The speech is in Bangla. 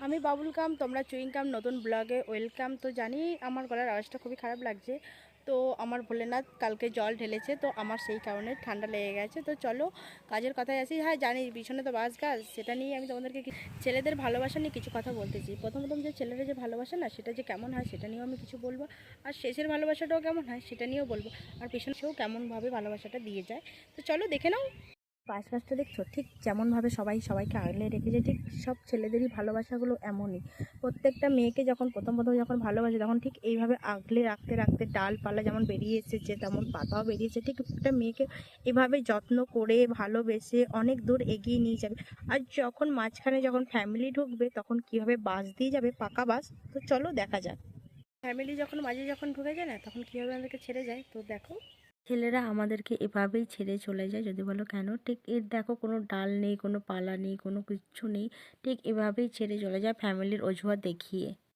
আমি বাবুল কাম, তোমরা চুইং কাম, নতুন ব্লগে ওয়েলকাম। তো জানি আমার গলার আওয়াজটা খুবই খারাপ লাগছে। তো আমার ভোলেনাথ কালকে জল ঢেলেছে, তো আমার সেই কারণে ঠান্ডা লেগে গেছে। তো চলো কাজের কথায় আসি। হ্যাঁ জানি পিছনে তো বাস গাছ, সেটা নিয়ে আমি তোমাদেরকে ছেলেদের ভালোবাসা নিয়ে কিছু কথা বলতেছি। প্রথম যে ছেলেরা যে ভালোবাসে না, সেটা যে কেমন হয় সেটা নিয়েও আমি কিছু বলবো। আর শেষের ভালোবাসাটাও কেমন হয় সেটা নিয়েও বলবো। আর পিছনে সেও কেমনভাবে ভালোবাসাটা দিয়ে যায়। তো চলো দেখে নাও। পাশ গাছটা দেখছো, ঠিক যেমনভাবে সবাই সবাইকে আগলে রেখেছে, ঠিক সব ছেলেদেরই ভালোবাসাগুলো এমনই। প্রত্যেকটা মেয়েকে যখন প্রথম যখন ভালোবাসে, তখন ঠিক এইভাবে আগলে রাখতে রাখতে ডালপালা যেমন বেরিয়ে এসেছে, তেমন পাতাও বেরিয়েছে, ঠিক একটা মেয়েকে এভাবে যত্ন করে ভালোবেসে অনেক দূর এগিয়ে নিয়ে যাবে। আর যখন মাঝখানে যখন ফ্যামিলি ঢুকবে, তখন কীভাবে বাস দিয়ে যাবে, পাকা বাস। তো চলো দেখা যাক। ফ্যামিলি যখন মাঝে যখন ঢুকে যায় না, তখন কীভাবে আমাদেরকে ছেড়ে যায়। তো দেখো, ছেলেরা আমাদেরকে এভাবেই ছেড়ে চলে যায়। যদি বলো কেন, ঠিক এর দেখো কোনো ডাল নেই, কোনো পালা নেই, কোনো কিচ্ছু নেই, ঠিক এভাবেই ছেড়ে চলে যায় ফ্যামিলির অজুহাত দেখিয়ে।